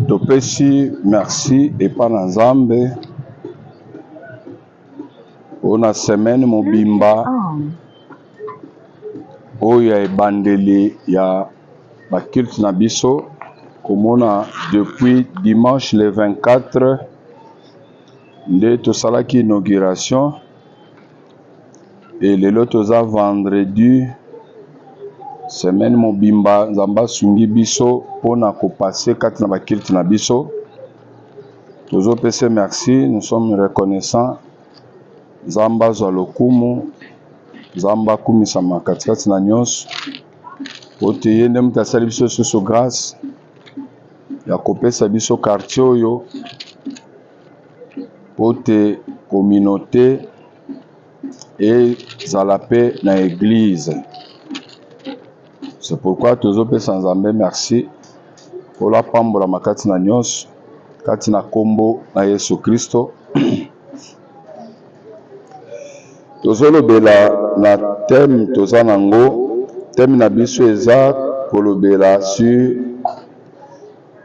Topesi merci et pas Nzambe. On a semaine mobimba. Oya ebandeli ya bakilte na biso. Komona depuis dimanche le 24 de tosalaki inauguration et lelo toza vendredi semaine mobimba Nzamba sungi biso pona ko passer kati na bakilte na biso. Tozo pese merci, nous sommes reconnaissants. Nzamba zwa lokumu, Nzamba kumisa makatikati na nyonso. Ote yende mutasali biso susu grâce ya kopesa biso quartier oyo ote communauté et zalape na église. C'est pourquoi tozo pesa Nzambe merci pour la pambola makati na nyonso kati na kombo na Yesu Kristo. Tozolobela na thème toza nango, thème na biso eza kolobela sur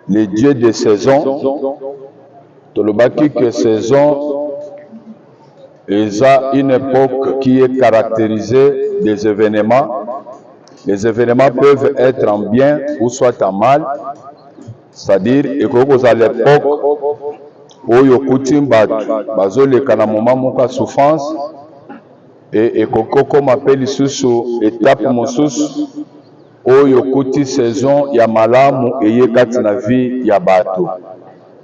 les dieux de saison. Tolobaki que saison eza une époque qui est caractérisée des événements. Les événements peuvent être en bien ou soit en mal. C'est-à-dire ekoko à l'époque oyo kutimba bazoleka na moment moka souffrance et ekoko comme appelle susu étape mosusu oyo kuti saison ya malamu eye kati na vie ya bato.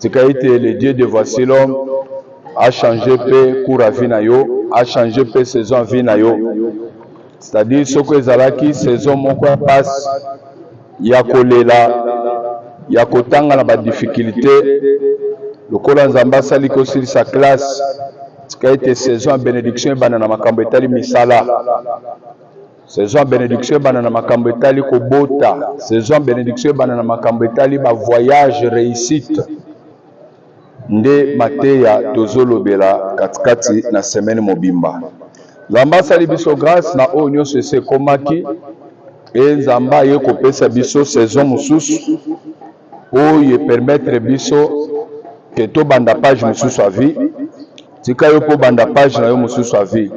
Tikaite le Dieu de voici l'homme a changé pe cours vie na yo, a changé pe saison vie na yo. C'est-à-dire soko ezalaki saison moko passe ya kolela ya kotanga na ba difficulté lokola Nzamba sali ko sur sa classe. Tikaite saison bénédiction bana na makambo etali misala. Saison bénédiction bana na makambo etali kobota. Saison bénédiction bana na makambo etali ba voyage réussite. Nde mateya tozolobela katikati na semaine mobimba. Nzamba sali biso grâce na oyo nyonso ese komaki e Nzamba ye kopesa biso saison mosusu oyo permettre biso ke to banda page mosusu a vie. Tika yo po banda page na yo mosusu a vie.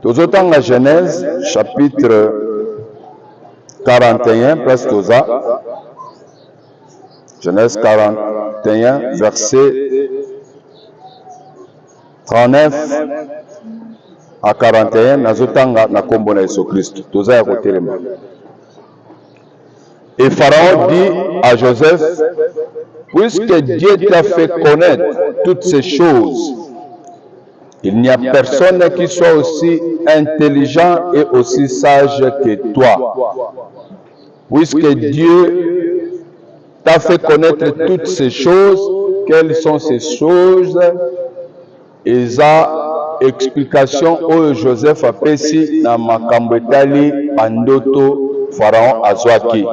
Tozotanga Genèse chapitre 41 place toza. Genèse 41 verset 39 à 41 nazotanga na kombo na Yesu Christ. Toza ya kotelema. Et Pharaon dit à Joseph, puisque Dieu t'a fait connaître toutes ces choses, il n'y a personne qui soit aussi intelligent et aussi sage que toi. Puisque Dieu t'a fait connaître toutes ces choses, quelles sont ces choses? Eza explication oyo Joseph apesi na makambo etali bandoto Pharaon azwaki.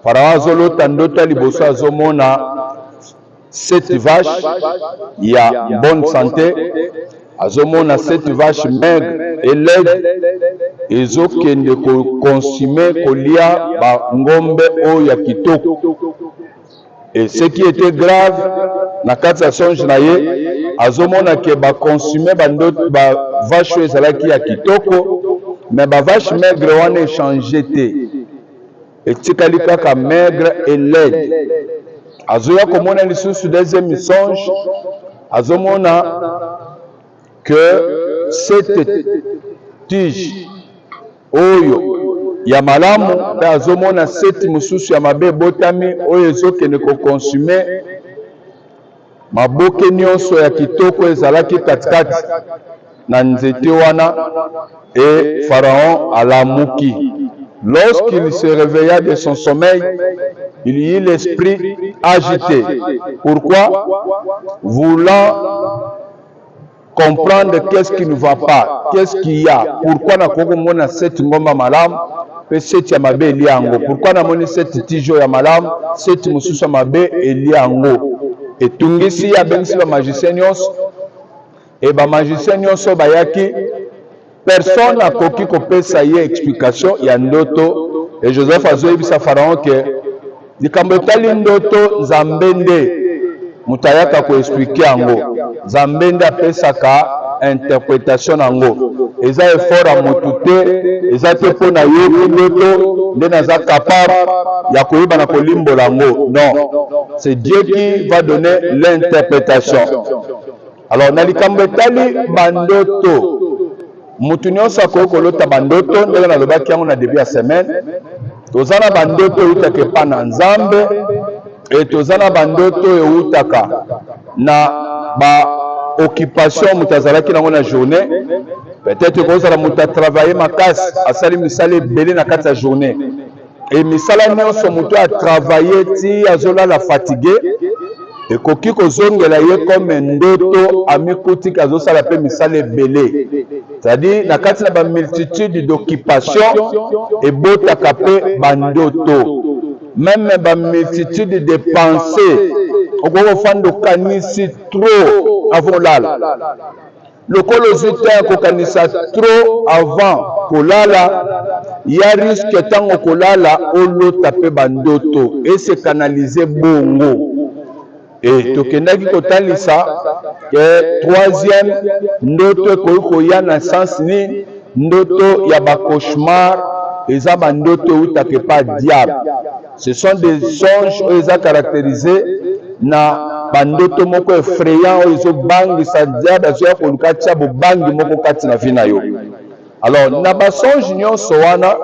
Pharaon azolota ndoto liboso azomona 7 vaches ya bonne santé, azomona 7 vaches maigres et laides ezokende ko consommer kolia ba ngombe oyo ya kitoko. Et ce qui était grave na kati ya songe na ye azomona ke ba consommer bandoto ba vache ezalaki ya kitoko mais ba vache maigre wana échanger te etikali kaka maigre et laide. Azoya komona lisusu deuxième songe azomona que cette tige oyo ya malamu pe azomona 7 mususu ya mabe botami oyo ezokende ko consommer maboke nyonso ya kitoko ezalaki katikati na nzete wana. Et Pharaon alamuki. Lorsqu'il se réveilla de son sommeil, il y eut l'esprit agité. Pourquoi? Voulant comprendre qu'est-ce qui ne va pas, qu'est-ce qu'il y a, pourquoi na koko mona 7 ngomba malam pe 7 ya mabe eli yango, pourquoi na moni 7 tijo ya malam 7 mususu ya mabe eli yango. etungisi ya bengisi ba magicien nyonso et ba magicien nyonso bayaki personne akoki kopesa ye explication ya ndoto et Joseph azoyebisa Pharaon ke likambo etali ndoto nzambe nde moto ayaka koexplike yango, nzambe nde apesaka interprétation nango. Eza effort ya motu te, eza te mpo na yoki ndoto nde naza capable ya koyeba na kolimbola yango. Non, c'est Dieu qui va donner l'interprétation. Alors na likambo etali bandoto, mutu nyonso akoki kolota bandoto ndenge nalobaki yango na début ya semaine. Toza na bandoto eutaka epa na nzambe e toza na bandoto eutaka na occupation mutu azalaki nango na journée. Peut-être kozala mutu atravaille makasi asali misala ebele na kati ya journée e misala nyonso mutu atravaille ti azolala fatigué ekoki kozongela ye comme ndoto amikutika azosala pe misala ebele. C'est-à-dire na kati na bamultitude d'occupation ebotaka pe bandoto, même bamultitude de pensées okoki kofanda okanisi trop avant lala. Lokolo ozwi te kokanisa trop avant kolala, ya risque ntango kolala olota pe bandoto et se canaliser bongo. Et tokendaki kotalisa ke troisième ndoto ekoki koya na sens ni ndoto ya bacauchemar eza bandoto eutaka epa diable. Ce sont des songes oyo eza caractérisés na bandoto moko effrayant oyo ezobangisa diable azoya koluka tia bobangi moko kati na vi na yo. Alors na basonge nyonso wana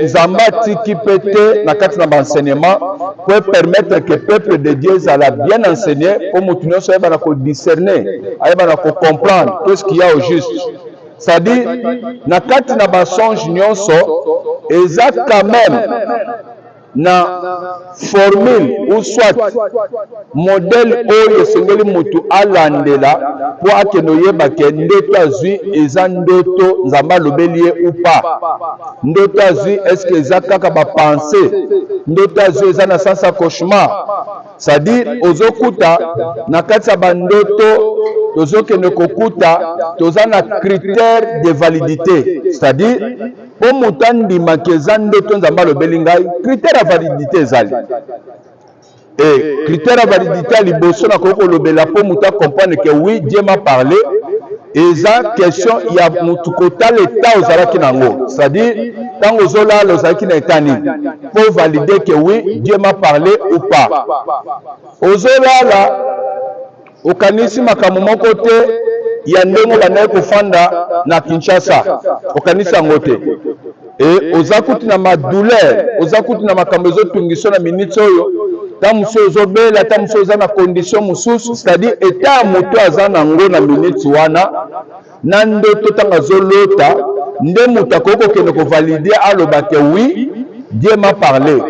nzambe atiki pe te na kati na baenseignement pour permettre que peuple de Dieu ezala bien enseigné po mutu nyonso ayeba na kodiscerner, ayeba na kocomprendre tout ce qu'il y a au juste. C'est-à-dire na kati na basonge nyonso eza quand même na formule ou soit modèle oyo esengeli mutu alandela po akende oyeba ke ndoto azwi eza ndoto nzambe alobeli ye ou pas. Ndoto azwi est-ce que eza kaka bapense, ndoto azwi eza na sens ya cauchemar. C'est-à-dire ozokuta na kati ya bandoto tozokende kokuta toza na critère de validité. C'est-à-dire po mutu andimaki eza ndoto nzambe alobeli ngai, critère ya validité ezali. Et critère ya validité ya liboso nakoki kolobela po mutu acomprendre que oui, Dieu m'a parlé. Eza question ya mutu kotala eta ozalaki nango. C'est-à-dire ntango ozolala ozalaki na eta nini po valider que oui, Dieu m'a parlé ou pas. Ozolala okanisi makambo moko te ya ndenge bandaki kofanda na Kinshasa, okanisi yango te. Et oza kuti na madouleur, oza kuti na makambo ezotungisa na minute oyo ta musu ozobela, ta musu oza na condition mosusu. C'est-à-dire eta moto aza nango na minute wana na ndoto ntango azolota nde moto akoki kokende kovalide aloba ke oui, Dieu m'a parlé.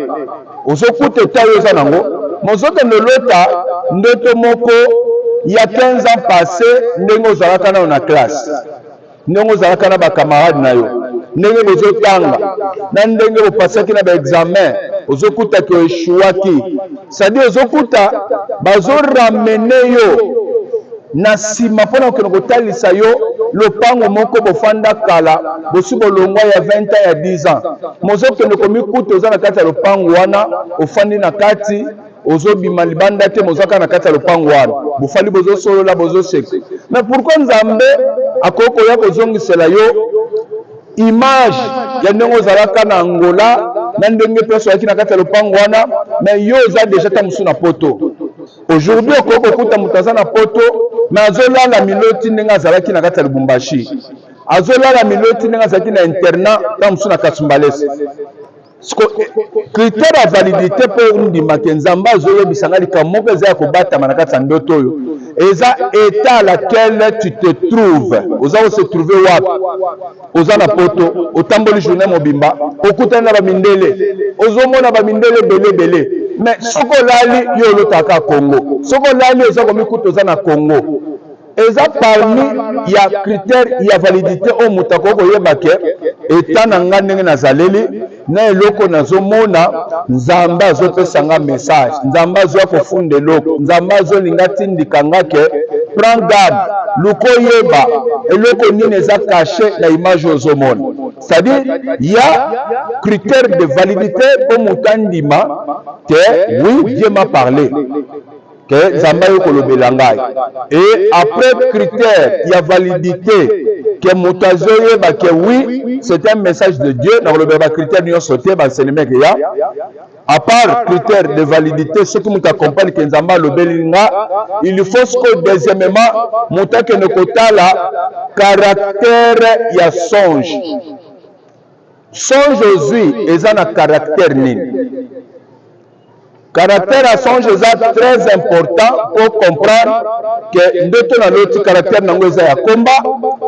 Ozokuta eta oyo oza nango mozokende lota ndoto moko ya 15 ans passé ndenge ozalaka nayo na classe, ndenge ozalaka na bakamarade na yo, ndenge bozotanga na ndenge bopasaki na baexamen ozokutaki oeshuwaki. C'est-à-dire ozokuta bazoramene yo na nsima mpona kokende kotalisa yo lopango moko bofanda kala bosi bolongwa ya 20 ans ya 10 ans mozokende komikuta oza na kati ya lopango wana ofandi na kati ozobima libanda te mozaka na kati ya lopango wana bofali bozosolola bozoseka. Mais pourquoi nzambe akoki koya kozongisela yo image ya ndenge ozalaka na Angola na ndenge mpe ozalaki na kati ya lopango wana, mais yo oza deja ta mosu na poto. Aujourd'hui okoki kokuta moto aza na poto mais azolala miloti ndenge azalaki na kati ya Lubumbashi, azolala miloti ndenge azalaki na internat ta mosu na Kasumbalesa. Critère ya validité mpo ndimaki nzambe azoyebisa ngai likambo moko eza ya kobatama na kati ya ndoto oyo eza état à laquelle tu te trouves. Oza se trouver wapi? Oza na poto otamboli journée mobimba okutani na bamindele ozomona bamindele belebele, mais soko olali yo olotaka Congo, soko olali oza komikuta oza na Congo. eza parmi ya critère ya validité o mutako koyeba ke eta na nga ndenge nazaleli na eloko nazomona nzambe azopesa nga message, nzambe azwa kofunda eloko, nzambe azolinga tindika nga ke prends garde luko yeba eloko nini eza caché na image ozomona. C'est-à-dire il y a critère de validité po mutandima que oui Dieu m'a parlé que nzambe kolobela ngai, et après critère il y a validité que mutazoye ba que oui c'est un message de Dieu na kolobela critère nyo sauté ba enseignement que ya à part critère de validité ce qui muta comprendre que nzambe lobeli nga, il faut que deuxièmement muta que ne kotala caractère ya songe. Songe aujourd'hui eza na caractère nini? Caractère à songe est très important pour comprendre que ndoto na loti caractère nango eza ya komba,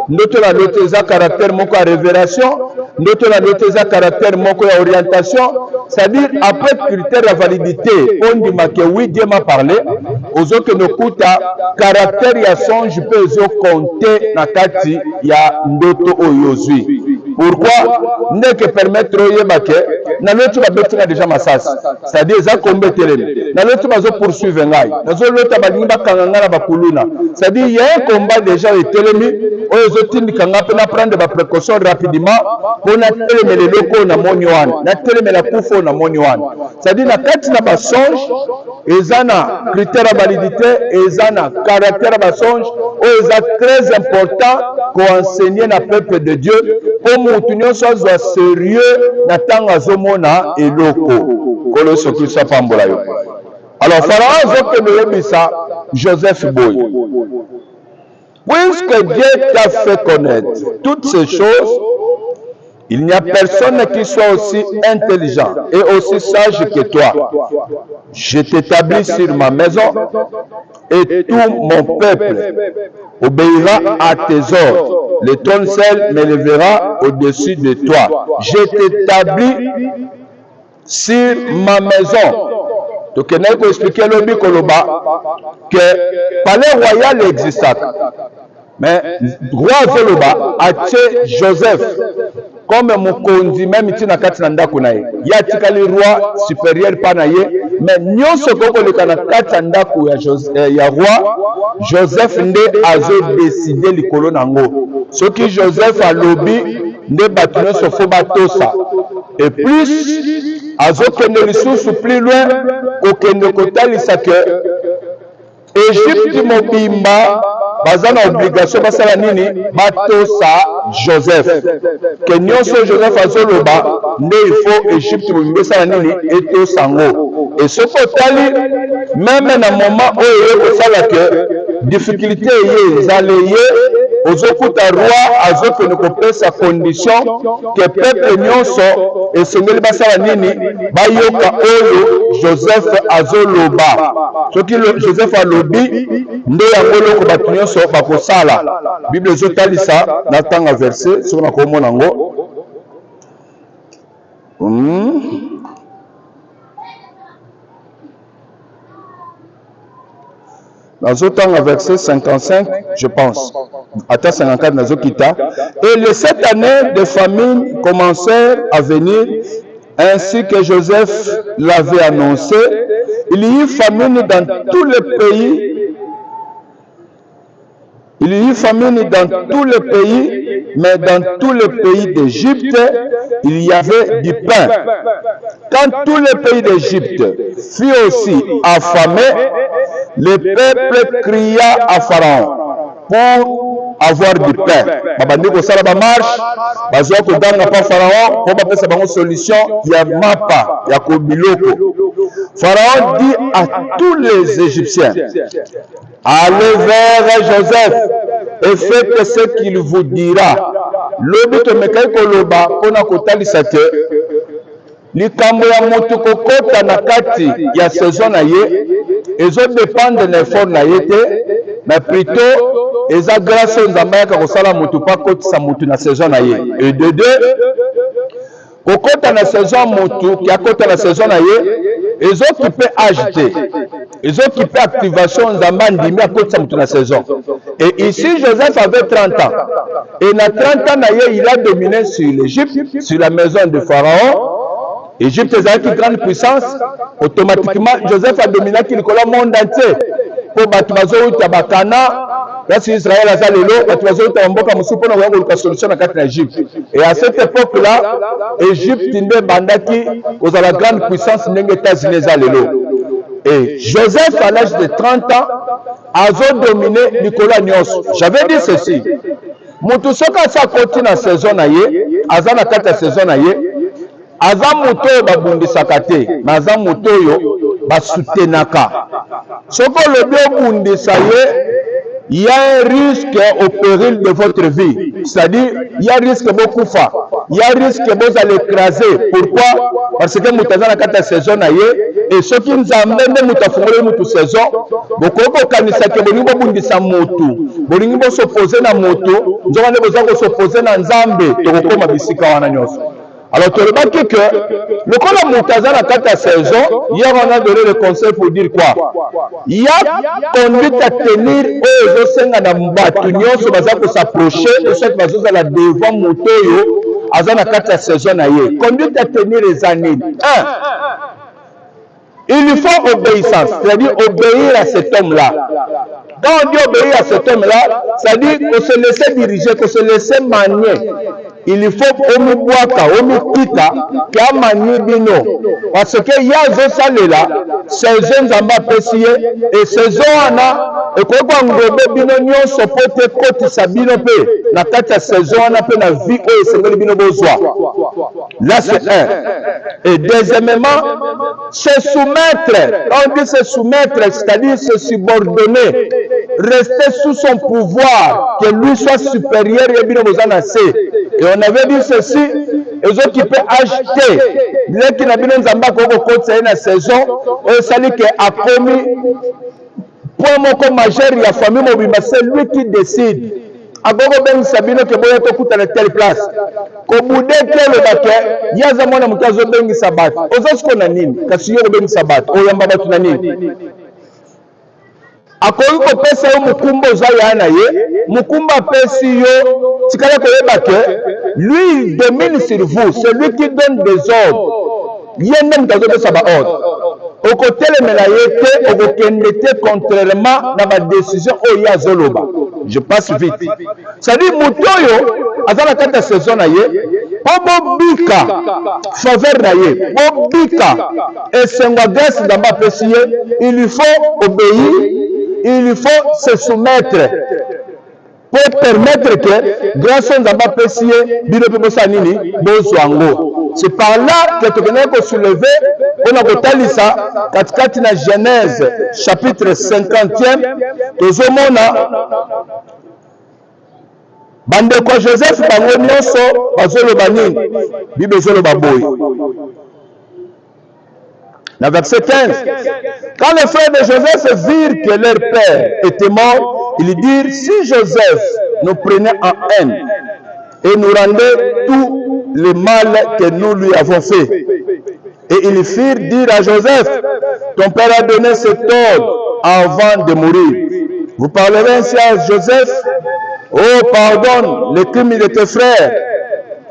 ndoto na loti eza caractère moko ya révélation, ndoto na loti eza caractère moko ya orientation. C'est-à-dire après critère ya validité on dit que oui Dieu m'a parlé, ozo que nokuta caractère ya songe peut ozo compter na kati ya ndoto oyozwi. Pourquoi? N'est que permettre oyeba ke na loti ba betinga déjà masasi. C'est-à-dire za kombe telemi. Na loti bazo poursuivre ngai. Nazo lota balingi bakanga na bakuluna. C'est-à-dire il y a un combat déjà etelemi oyo zotindika nga pe na prendre ba précaution rapidement pour na telemele loko na moni wana. Na telemela kufo na moni wana. C'est-à-dire na kati na ba songe ezana critère de validité, ezana caractère ba songe oyo eza très important qu'on enseigner na peuple de Dieu pour mutu nyonso azwa sérieux na ntango azomona eloko kolo soki sa pambola yo. Alors Pharaon azokende yebisa Joseph boy, puisque Dieu t'a fait connaître toutes ces choses, il n'y a personne qui soit aussi intelligent et aussi sage que toi. Je t'établis sur ma maison et tout mon peuple obéira à tes ordres. Le trône seul m'élèvera au-dessus de toi. Je t'établis sur ma maison. Donc, il faut expliquer le Koloba que le palais royal existe. Mais roi Zoloba a tué Joseph comme mokonzi même tina kati na ndako na ye. Ya tikali roi supérieur pa na ye, mais nyonso koko leka na kati na ndako ya roi Joseph nde azo décider likolo nango. Soki Joseph alobi nde bato nyonso fo batosa. Et plus azo kende lisusu plus loin kokende kotalisa ke Égypte mobimba baza na obligation basala nini batosa Joseph ke nyonso Joseph azoloba nde il faut Égypte mobimba basala nini etosa ngo. Et ce kotali même na moment oyo kosala ke difficulté ye ezale ye ozokuta roi azokende kopesa condition ke peuple nyonso esengeli basala nini bayoka oyo Joseph azoloba. Soki Joseph alobi nde yango loko bato nyonso bakosala. Bible ezotalisa na tanga verset soki nakomona ngo dans verset 55, je pense. Attends 54, Nazokita. Et les 7 années de famine commencèrent à venir, ainsi que Joseph l'avait annoncé. Il y eut famine dans tous les pays. Il y eut famine dans tous les pays, mais dans tous les pays d'Égypte, il y avait du pain. Quand tous les pays d'Égypte furent aussi affamés, le peuple cria à Pharaon pour avoir du pain. Babandi ko sala ba marche, bazwa ko danga pa Pharaon pour bapesa bango solution ya mapa ya ko biloko. Pharaon dit à tous les Égyptiens: allez vers Joseph et faites ce qu'il vous dira. Lobi to mekai ko loba pona ko talisa ke likambo ya motu kokota na kati ya saison na ye ezo dépendre na effort na ye te, mais plutôt eza grâce nzambe yaka kosala motu pa kotisa motu na saison na ye. Et de deux, kokota na saison motu ki akota na saison na ye ezokipe age te, ezokipe activation nzambe andimi akotisa motu na saison. Et ici, Joseph avait 30 ans. Et dans 30 ans, il a dominé sur l'Égypte, sur la maison de Pharaon. L'Égypte est une grande puissance. Automatiquement, Joseph a dominé le monde entier. Pour Batouazo, Tabakana, là c'est Israël, Azalelo, Batouazo, Tamboka, Moussoupo, on a une solution à l'Égypte. Et à cette époque-là, l'Égypte, Bandaki, aux la grande puissance, n'est États-Unis, Azalelo. Et Joseph, à l'âge de 30 ans, a dominé Nicolas Nyos. J'avais dit ceci. Moutousoka sa continue la saison naïe, Azana kata saison naïe, Azam Mouto babundisaka te, mais Azam Mouto yo basutenaka. Soko le bio bundisa ye, il y a un risque au péril de votre vie. C'est-à-dire, il y a un risque beaucoup fa. Il y a un risque que vous allez écraser. Pourquoi? Parce que vous avez la saison et ceux qui nous amènent nous saison, beaucoup kanisa que vous bundisa moto, vous s'opposer na moto, nous allons s'opposer na nzambe, to koma bisika wana nyoso. Alors, tu remarques que le cas de Moutaza dans la saison, hier on a donné le conseil pour dire quoi? Il y a conduite à tenir aux Osenga na Mbatunion, ce bazar pour s'approcher, de cette façon, à la devant Moutoyo, à la saison. Conduite à tenir les années. Il lui faut obéissance, c'est-à-dire obéir à cet homme-là. Quand on dit obéir à cet homme-là, c'est-à-dire qu'on se laisser diriger, qu'on se laisser manier. Il faut omi boaka, omi kita, kia manier bino. Parce que il y a des salés-là, ces jeunes en bas précis, et ces gens-là, et qu'on va enlever bino nyon, se peut côté sa bino pe, la tête saison, on a peu la vie, et c'est le bino besoin. Là, c'est un. Et deuxièmement, se soumettre, on dit se soumettre, c'est-à-dire se subordonner, rester sous son pouvoir, que lui soit supérieur, et bino besoin assez. Et on avait dit ceci, les autres qui peuvent acheter, les qui n'ont pas de la saison, et celui qui a commis, point mon majeur, la famille, c'est lui qui décide. Agogo ben sabino ke boya to kuta na telle place. Ko bude tele bake, yaza mwana mkazo bengi sabat. Ozo siko na nini? Kasi yo bengi sabat. O yamba batu na nini? Akoyi ko pesa yo mukumba ozaya na ye, mukumba pesi yo tikala ko yebake, lui il domine sur vous, c'est lui qui donne des ordres. Yenda mkazo pesa ba ordre. Au côté le melayete, au côté contrairement dans ma décision au yazoloba. Je passe vite. C'est-à-dire Moutoyo, à la carte de saison Bobo Bika, faveur naïe, Bobo Bika, et Sengagas dans ma précieux, il lui faut obéir, il lui faut se soumettre pour permettre que, grâce à ma précieux, Bino Sanini, Bozwango. C'est par là que tu peux soulever, on a voté ça, katikati na Genèse, chapitre 50e, tozomona bande kwa Joseph bango nyonso bazoloba nini Bible ezoloba boye. Dans verset 15, quand les frères de Joseph virent que leur père était mort, ils dirent, si Joseph nous prenait en haine et nous rendait tout le mal que nous lui avons fait. Et ils firent dire à Joseph, ton père a donné cet ordre avant de mourir. Vous parlerez ainsi à Joseph, oh pardonne les crimes de tes frères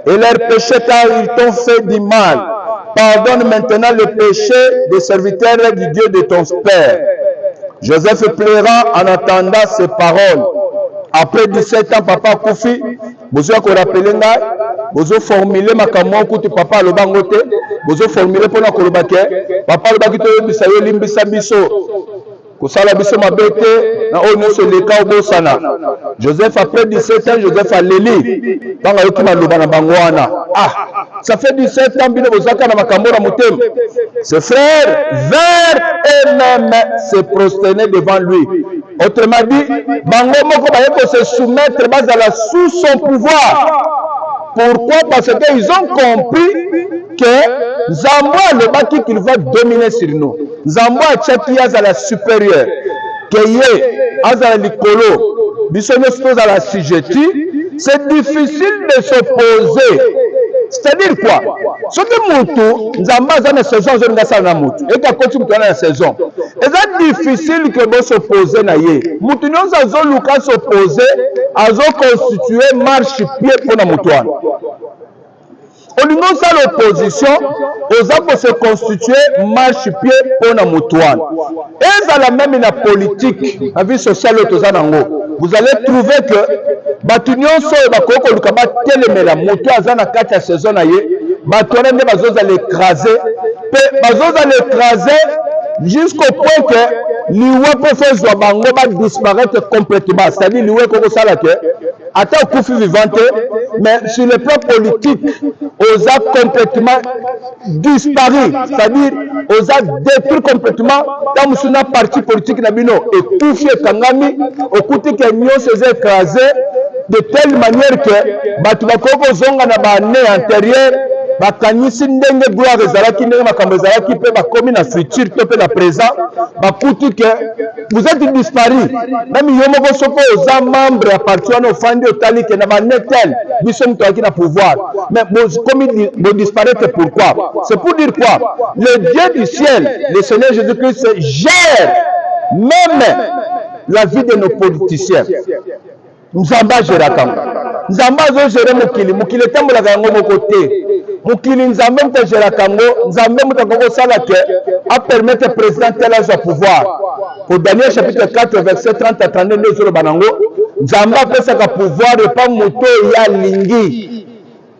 et leurs péchés car ils t'ont fait du mal. Pardonne maintenant le péché des serviteurs du Dieu de ton père. Joseph pleura en attendant ces paroles. Après 17 ans, papa Koufi, vous avez rappelé, vous avez formulé ma caméra, papa le bangote, vous avez formulé pour la colobake, papa le bangote, bisayo limbisa biso, kusala biso mabete, na ono se leka obosana. Joseph après 17 ans, Joseph a l'éli, banga yokima lobana bangwana. Ah, ça fait 17 ans, bino bozaka na makamora mutem. Ses frères vinrent eux-mêmes se prosterner devant lui. Autrement dit, bango moko bayeko se soumettre bazala sous son pouvoir. Pourquoi? Parce qu'ils ont compris que Nzambo le baki qu'il va dominer sur nous. Nzambo achaki azala supérieur. Keye azala likolo. Bisonyo suppose à la sujetti. C'est difficile de s'opposer. C'est-à-dire quoi? Ce que Moutou, Nzamba dans la saison, je ne sais pas Moutou. Et quand tu dans la saison, c'est difficile que vous s'opposez à yé. Moutou nous a Lucas s'opposer, à constituer marche-pied pour la Moutouane. Au niveau de l'opposition, aux hommes se constituer marche-pied pour la Moutouane. Et dans la même la politique, la vie sociale, vous allez trouver que Batunion so bakoko lukaba telemela moto azana kati ya saison na ye batone nde bazoza l'écraser pe bazoza l'écraser jusqu'au point que liwe peut faire bango ba disparaître complètement, c'est-à-dire liwe koko sala ke ata kufi vivante, mais sur le plan politique aux a complètement disparu, c'est-à-dire aux a détruit complètement dans musuna parti politique na bino et kufi kangami okuti ke nyo se écrasé de telle manière que batu bakoko zonga na ba né antérieur bakanisi ndenge gloire ezalaki ndenge makambo ezalaki pe bakomi na futur to pe na présent bakuti que vous êtes disparu. Même yo moko soko oza membre ya parti wana ofandi otali ke na ba né tel biso mtu aki na pouvoir, mais comme il disparaître, pourquoi? C'est pour dire quoi? Le Dieu du ciel, le Seigneur Jésus-Christ gère même la vie de nos politiciens. Nzamba gère kanga. Nzamba zo gère mukili. Mukili tambola kango mokote. Mukili nzamba mta gère kango. Nzamba mta kango sala ke a permettre président tel à pouvoir. Au Daniel chapitre 4 verset 30 à 32 sur le banango. Nzamba pesa ka pouvoir et pas moto ya lingi.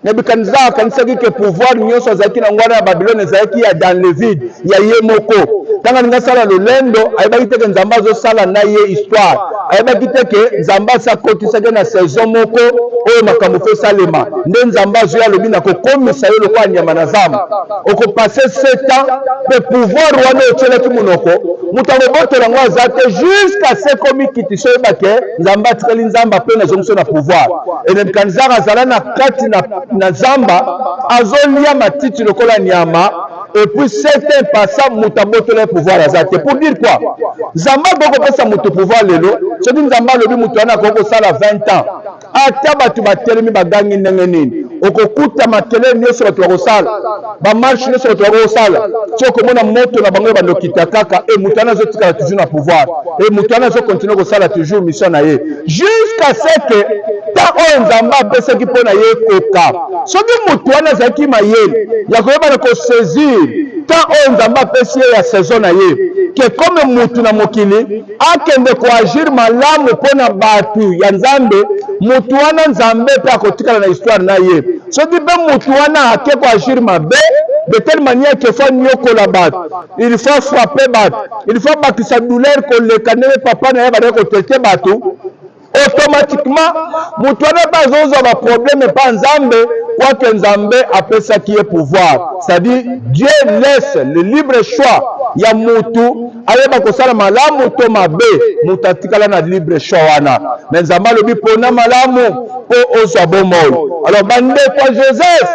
Nebuchadnezzar kanisaki ke pouvoir nyonso azaki na ngwana ya Babylone ezalaki ya dans le vide ya ye moko. Tanga nga sala lolendo ayebaki te ke Nzamba zo sala na ye histoire. Ayebaki te ke Nzamba sa kotisaki na saison moko oyo makambo fe salema. Nde Nzamba zo ya lobi na kokomisa yo lokwa nyama na zamba. Oko passer 7 ans pe pouvoir wana otielaki munoko. Mutango boto na ngwa zate jusqu'à ce komi kitisho yebake Nzamba tikali Nzamba pe na zongiso na pouvoir. Et Nebuchadnezzar azala na kati na zamba azolia matiti lokola nyama et puis certains passants mutaboto le pouvoir azate. Pour dire quoi? Zamba boko pesa mutu pouvoir lelo, c'est dit Nzamba lobi mutu ana koko sala 20 ans. Ata batu batelemi bagangi ndenge nini. Okokuta matele nyonso batu bakosala. Ba marche nyonso batu bakosala. Soko mona moto na bango bandokita kaka et mutu ana zotika toujours na pouvoir. Et mutu ana zo continuer kosala toujours mission na ye. Jusqu'à ce que ta Nzamba pesa ki pona ye koka. Soki mutu ana zaki mayele ya koyeba na ko saisir ta Nzamba pesa ya saison na ye que comme mutu na mokili akende ko agir malamu pona batu ya Nzambe mutu wana Nzambe pe akotikala na histoire na ye. Soki pe mutu wana ake ko agir mabe de telle manière que faut nyokola bat, il faut frapper bat, il faut bakisa douleur ko le kanele papa na ye ba ko tete batu, automatiquement mutu wana bazoza ba problème pa Nzambe quoi que Nzambe apesa qui est pouvoir. C'est-à-dire Dieu laisse le libre choix ya mutu ayeba kosala malamu to mabe mutu atikala na libre choix wana. Mais Nzamba lobi pona malamu po ozwa bomoi. Alors bande kwa Joseph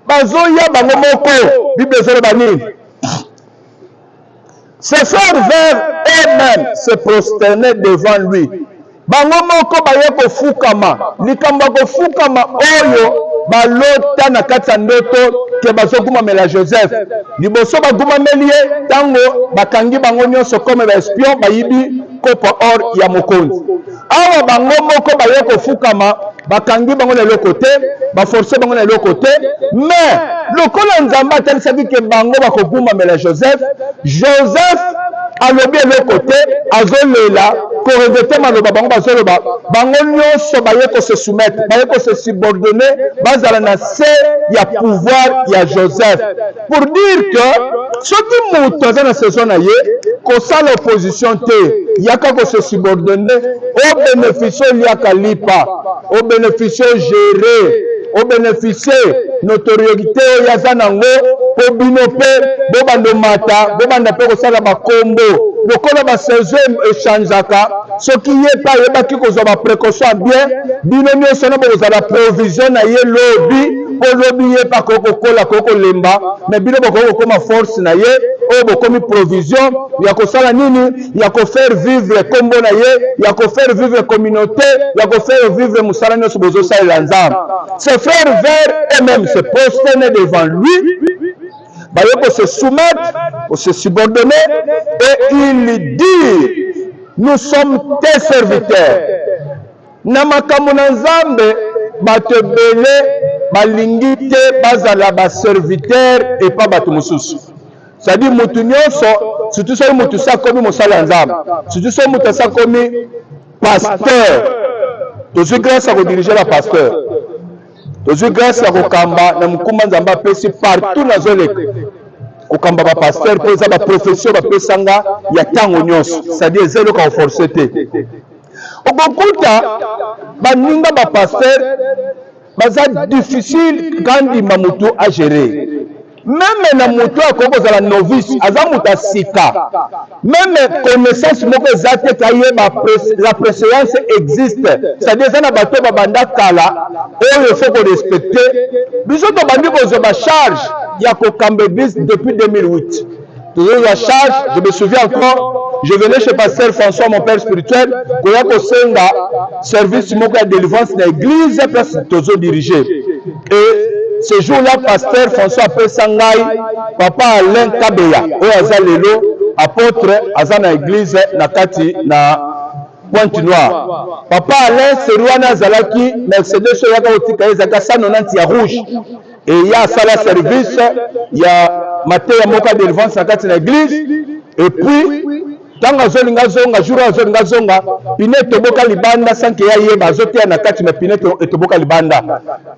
bazoya bango moko Bible ezolo banini se faire vers eux-mêmes se prosterner devant lui. Bango moko baye kofukama likambo kofukama oyo balota na kati ya ndoto ke bazogumamela Joseph liboso bagumameli ye tango bakangi bango nyonso comme baespion bayibi kopo or ya mokonzi. Awa bango moko baye kofukama bakangi bango na eloko te baforce bango na eloko te, mais lokola Nzamba atalisaki ke bango bakogumamela Joseph alobi eloko te azolela korevete maloba bango bazoloba bango nyonso baye ko se soumettre baye ko se subordonner bazala na se ya pouvoir ya Joseph. Pour dire que soki mutu aza na saison na ye kosala opposition te yaka ko se subordonner au bénéfice liaka lipa au bénéfice gérer au bénéfice notoriété oyo aza nango po bino pe bobanda mata bobanda pe kosala bakombo lokola ba saison échangeaka soki ye pa yeba ki kozwa ba précaution bien bino nyonso na bozala provision na ye lobi po lobi ye pa kokokola kokolemba mais bino bokokoma force na ye oyo bokomi provision ya kosala nini ya kofaire vivre kombo na ye ya kofaire vivre communauté ya kofaire vivre mosala nyonso bozosalela nzambe. Ses frères vers eux-mêmes se prosternaient devant lui, pour se soumettre, pour se subordonner, et il lui dit, nous sommes tes serviteurs. Namakamu na nzambe bato bele balingi te bazala ba serviteur et pas bato mosusu. C'est-à-dire mutu nyonso surtout so mutu sa komi mosala nzambe, surtout so mutu sa komi pasteur. Tozu grâce à diriger la pasteur. Tozu grâce à kokamba na mukumba nzamba pesi partout na zoleka. Kokamba ba pasteur pour ça ba profession ba pesanga ya tango nyonso. C'est-à-dire zelo ka forcer te. Okokuta baninga ba pasteur baza difficile quand il mamutu à gérer. Même na mutu akoko za la novice azamuta sika. Même connaissance moko zate kaye la préséance existe. C'est-à-dire ça na bato ba banda kala et il faut qu'on respecte. Biso to bandi bozo ba charge ya ko kambe bis depuis 2008. Toujours la charge, je me souviens encore, je venais chez pasteur François, mon père spirituel, pour y senga service de délivrance dans l'église, place toujours dirigé. Et ce jour-là, pasteur François Pessangaï, papa Alain Kabeya, Oazalelo, apôtre, Azana église, Nakati, na Pointe-Noire. Papa Alain, Serouana Zalaki, Mercedes, Soyaka Otika, Ezaka 190 ya rouge. Et il y a ça la service, il y a Matthieu Moka de délivrance à l'église. Et puis, tant que Zolinga Zonga, jour à Zolinga Zonga, Pinet Toboka Libanda, sans qu'il y ait Bazoté à Nakati, mais Pinet Toboka Libanda.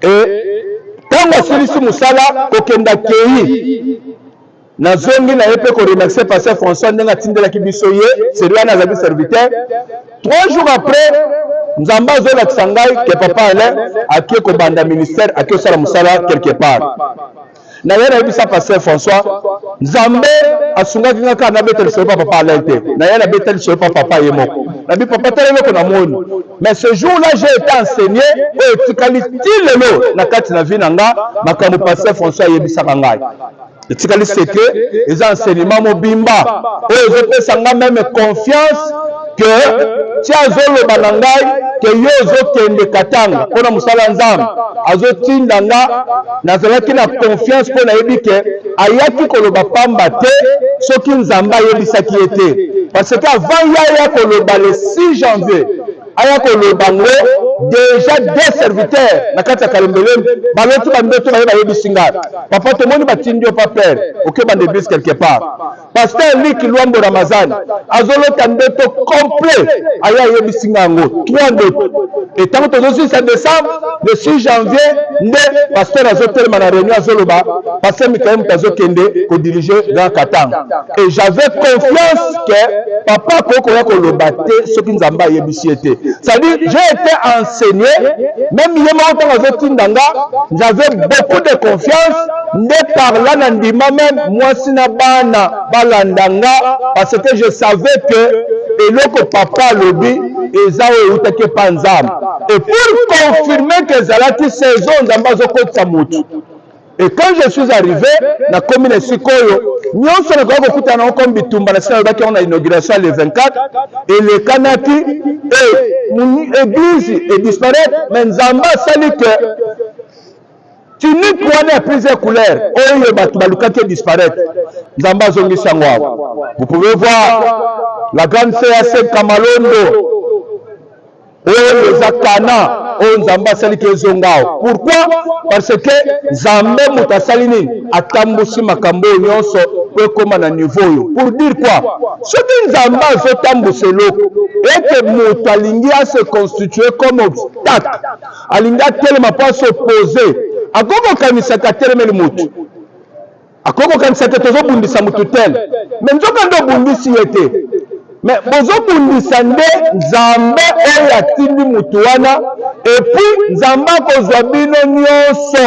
Et tant que celui-ci Moussala, Kokenda Kei, Nazongi n'a pas qu'on remercie pasteur François Ndenga Tindela Kibisoye, c'est lui un serviteur. 3 jours après, Nzamba Zola Tsangai, que papa Alain, a qui est banda ministère, a qui est Sala Moussala quelque part. N'ayant vu ça pasteur François, Nzambe a sunga kinga na betel sur papa Alain te. N'ayant betel sur papa Yemoko. Nabi papa tellement qu'on a mon. Mais ce jour-là, j'ai été enseigné et tikali tilelo na kati na vinanga, makamu pasteur François Yebisa Kangai. Tikali secret, les enseignements mobimba. Et je peux s'en même confiance que Tiazolo Banangai, que Yozo Kende Katanga, pour nous salanzam, Azotin Danga, Nazalaki na confiance pour naïbike, Ayaki Koloba Pambate, Sokin Zamba Yebisaki était. Parce qu'avant Yaya Koloba le 6 janvier, Ayako le bango déjà des serviteurs na kata kalembele balotu bandoto ba yebisinga papa to moni batindio pa père OK bande bis quelque part pasteur Lik Luambo Ramazan azolo tandoto complet aya yebisinga ngo 3 ndoto et tant que aussi ça décembre le 6 janvier nde pasteur azotel mana réunion azoloba pasteur Mikael Mutazokende ko diriger dans Katanga et j'avais confiance que papa koko ya ko le battre ce qui nzamba yebisiete. C'est-à-dire, j'ai été enseigné, même j'avais beaucoup de confiance, ne parlant n'andima même, moi sinabana, balandanga, parce que je savais que, et le papa lobi, et zao utake panzam. Et pour confirmer que Zalati saison d'ambazo Samutu. Et quand je suis arrivé, la commune Sikoyo, nous sommes comme Bitumba, on a l'inauguration le 24, et le Kanaki, et l'église est disparue, mais Nzamba sali que tunique a plusieurs couleurs, et Baluka qui disparaît. Nzamba Zongi Sangwa. Vous pouvez voir la grande CAC Kamalondo. Les Akana, Nzamba sali que Zongao. Pourquoi? Parce que Zambé Moutasalini a tamboussi makambo nyonso pour comme à niveau. Pour dire quoi? Ce que Nzamba a tamboussé l'eau et que Moutalingi a se constitué comme obstacle. Alinga tellement pas s'opposer. A comment kanisaka tellement le moutou? A comment kanisaka tozo bundisa moututel? Mais nous quand bundisi était. Mais bozo bundisa nde Nzambe oya tindi mutuana et puis Nzamba kozwa bino nyonso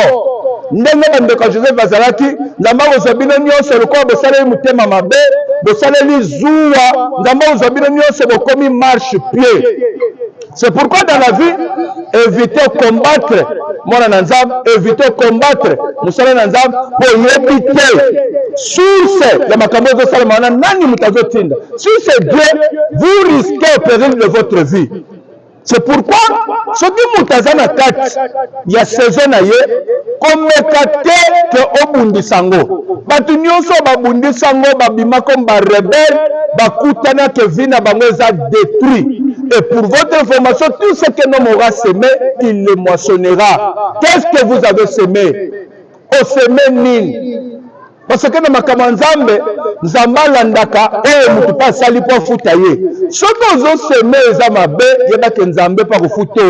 ndenge bandeko Joseph Bazalaki Nzamba kozwa bino nyonso lokwa bosala mutema mabe bosaleli zuwa, nzambe ozabino nyonso bokomi marche pied. C'est pourquoi dans la vie, évitez de combattre, évitez de combattre, musala nanzam, pour éviter. Source, la makambo de Salamana, nani mutazotinda. Si c'est Dieu, vous risquez au péril de votre vie. C'est pourquoi, ce qui mutazana kat, il y a saison aye, comme kate que obundi sango. Batu nyonso babundi sango, babima comme ba rebelle, bakutana que vina bangoza détruit. Et pour votre information, tout ce que l'homme aura semé, il le moissonnera. Qu'est-ce que vous avez semé? Au semé nini? Parce que dans ma nzambe, nzamba landaka, mutu pa sali po futaye. Soko zo semé eza mabe, yeba ke nzambe pa ko futo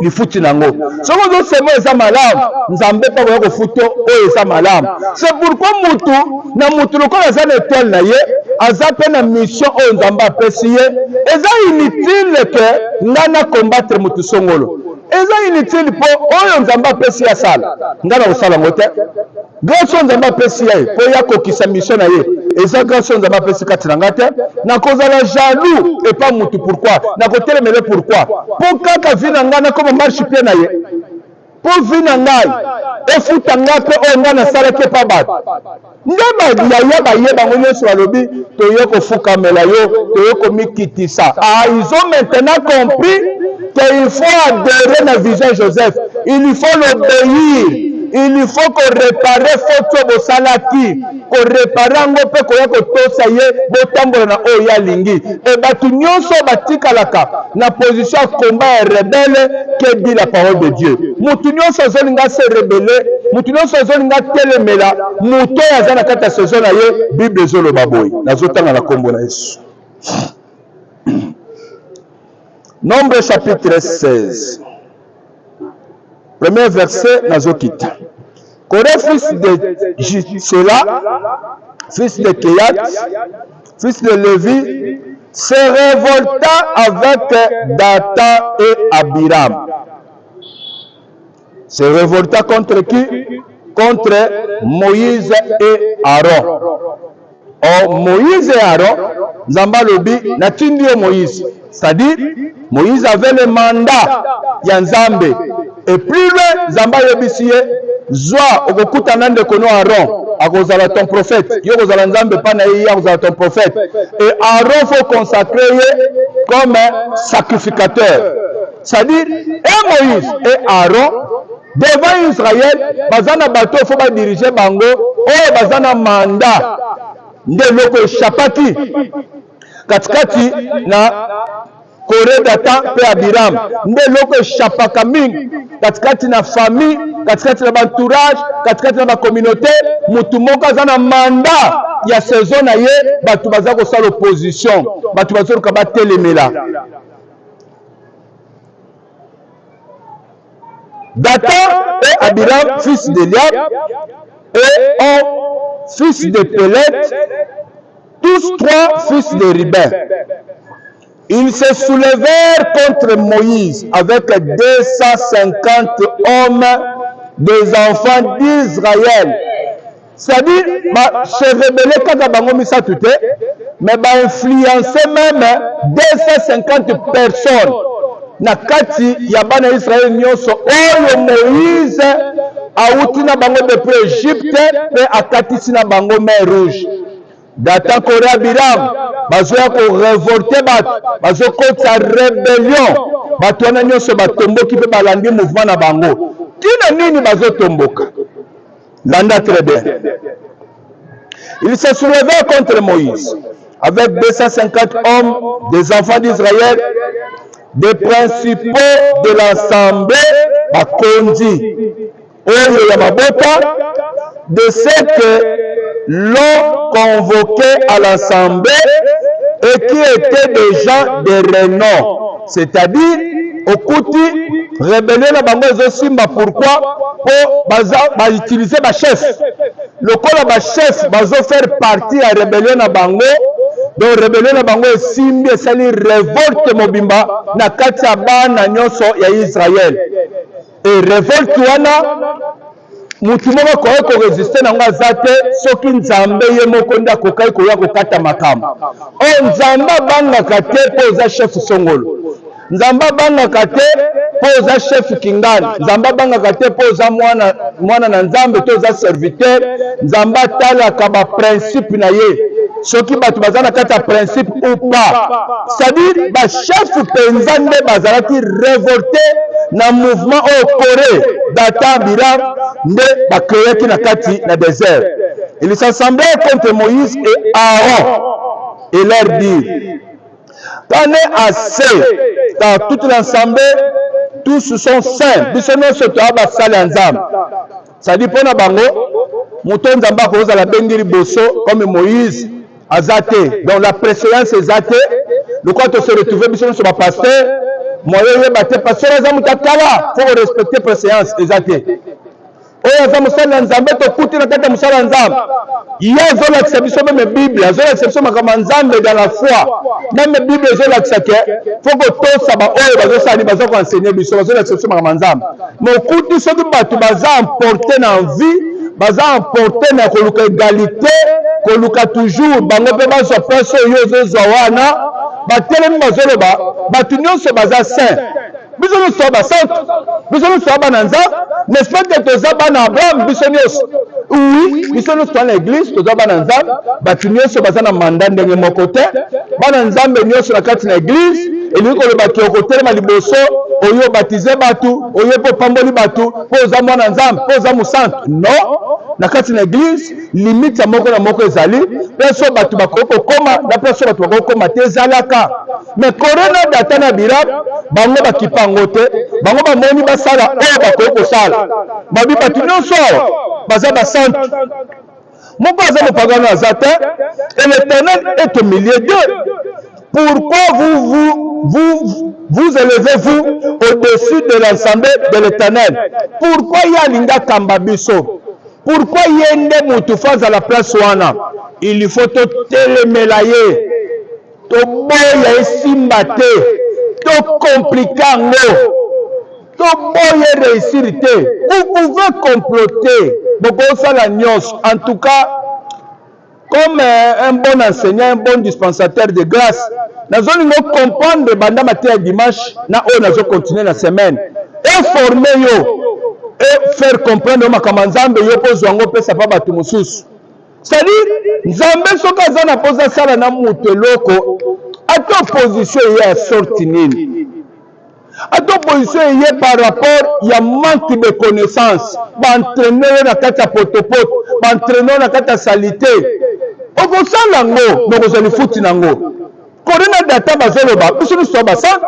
li futi nango. Soko zo semé eza malam, nzambe pa ko futo o eza malam. C'est pourquoi mutu na mutu lokola za étoile na ye, azape na mission o nzamba pesiye, eza inutile que ngana combattre mutu songolo. Eza inutile po oyo nzamba pesi ya sala. Ngana osala ngote. Grâce à nzamba pesi ya po ya kokisa mission na ye. Eza grâce à nzamba pesi katiranga te. Na kozala jaloux et pas mutu pourquoi? Na kotelemele pourquoi? Po kaka vina ngana comme marche pied na ye. Po vina ngai efuta ngape o ngana sala ke pa bat. Ndeba ya ba bango nyonso balobi toyeko fuka mela yo, toyeko mikitisa. Ah, ils ont maintenant compris qu'il faut adhérer à la vision Joseph. Il faut l'obéir. Il faut qu'on répare photo de salaki, qu'on répare un peu qu'on a ça y est, botambo na oya lingi. Et batu nyonso batika laka na position combat rebelle que dit la parole de Dieu. Mutu nyonso zolinga se rebeller, mutu nyonso zolinga telemela, muto ya zana kata saison na ye Bible zolo baboy. Nazotanga na kombo na Yesu. Nombre chapitre 16. Premier verset, Nazokita. Corée, fils de Jitsela, fils de Kéat, fils de Lévi, se révolta avec Dathan et Abiram. Se révolta contre qui? Contre Moïse et Aaron. Or, Moïse et Aaron, Zambalobi, Natindi et Moïse. C'est-à-dire, Moïse avait le mandat Yanzambe. Et plus loin, Zamba Yebisiye, Zoa, Okokutanande Kono Aaron, Akozala ton prophète. Yokozala Nzambe Panaï, Akozala ton prophète. Et Aaron faut consacrer comme sacrificateur. C'est-à-dire, et Moïse et Aaron, devant Israël, Bazana Bato, il faut diriger Bango, oh Bazana mandat. Ndeloko Chapati. Katikati na Corée Dathan pe Abiram. Ndeloko Chapaka mingi. Katikati na famille, katikati na entourage, katikati na communauté, mutu moko azana mandat ya saison na ye, batu baza ko sala opposition, batu bazo ko ba telemela. Dathan et Abiram, fils d'Eliab, et fils de Pélet, tous trois fils de Ribin. Ils se soulevèrent contre Moïse avec 250 hommes des enfants d'Israël. C'est-à-dire, se rebeller quand bango misa tout mais influencer même 250 personnes. Nakati yabana Israël nyonso oyo Moïse auti na bango depuis Égypte et akatisi na bango mer rouge. Dathan Corée Abiram bazoya ko révolter bazo kota rébellion bato wana nyonso batomboki pe balandi mouvement na bango. Tina nini bazo tomboka? Landa très bien. Ils se soulevèrent contre Moïse avec 250 hommes des enfants d'Israël, des principaux de l'assemblée bakondi oyo ya mabota, de ceux que l'ont convoqué à l'assemblée et qui étaient des gens de renom. C'est-à-dire, au Kouti, rébellion na bango ezosimba pourquoi? Pour utiliser ba chef. Le kola ba chef bazo faire partie à rébellion na bango. Donc rébellion na bango esimbi esali révolte mobimba na kati ya bana nyonso ya Israël. Et révolte wana mutu moko ko résister na nga zate soki nzambe ye moko nda kokai ko ya kokata makambo o nzamba bangaka te po za chef songolo nzamba bangaka te po za chef kingani nzamba bangaka te po za mwana na nzambe to za serviteur nzamba talaka ba principe na ye soki bato baza na kati ya principe ou pas c'est-à-dire ba chef penza nde bazalaki révolté na mouvement au Corée Dathan Abiram nde bakreaki na kati na désert. Ils s'assemblaient contre Moïse et Aaron et leur dit quand est assez dans toute l'assemblée tous sont saints biso nyonso toyaba sala nzambe c'est-à-dire mpona bango moto nzambe akozala bengi liboso comme Moïse azate donc la préséance ezate le quoi se retrouver biso nyonso bapasteur moyo yeba te pasteur aza moto akala faut respecter préséance ezate oyo aza mosala nzambe tokuti na kati ya mosala nzambe ye azolakisa biso meme bible azolakisa biso makambo ya nzambe dans la foi meme bible ezolakisa ke fo kotosa baoyo bazosali baza koenseigner biso bazolakisa biso makambo ya nzambe mokuti soki bato baza emporte na vie baza emporte na koluka égalité koluka toujours bango mpe bazwa place oyo ozozwa wana batelemi bazoloba bato nyonso baza saint biso nyonso basantu biso nyonso bana nzambe n'est-ce pas que toza bana Abraham biso nyonso oui biso nyonso toza na église toza bana nzambe bato nyonso baza na manda ndenge moko te bana nzambe nyonso na kati na église elingi koloba ke okotelema liboso oyo batize bato oyo mpo opamboli bato mpo oza mwana nzambe mpo oza mosantu non na kati na église limite ya moko na moko ezali mpe so bato bakoki kokoma na mpe so bato bakoki kokoma te ezalaka mais Corée na Dathan Abiram bango bakipa yango te bango bamoni basala oyo bakoki kosala babi bato nyonso baza basantu moko aza mopagano aza te et l'Éternel est au milieu d'eux. Pourquoi vous élevez-vous au-dessus de l'assemblée de l'Éternel? Pourquoi yalinga kamba biso? Pourquoi yende mutu faza la place wana? Il faut te telemelaye, to boya esimba te, to compliquer ngo, to boya réussir te. Vous pouvez comploter, beaucoup ça la nyos. En tout cas, comme un bon enseignant, un bon dispensateur de grâce, nous allons comprendre le bandam matin dimanche, nous allons continuer la semaine. Et former yo, et faire comprendre ma kamanzambe yo pozo ngo pesa pa batu mususu. C'est-à-dire, nzambe soka zana poza sala na mutu loko, ato opposition ya sorti nini. Ato opposition ya par rapport ya manque de connaissances, ba entraîner na kata potopoto, ba entraîner na kata salité. Okosala ngo nokozali futi nango. Corée na Dathan bazoloba biso nyonso basa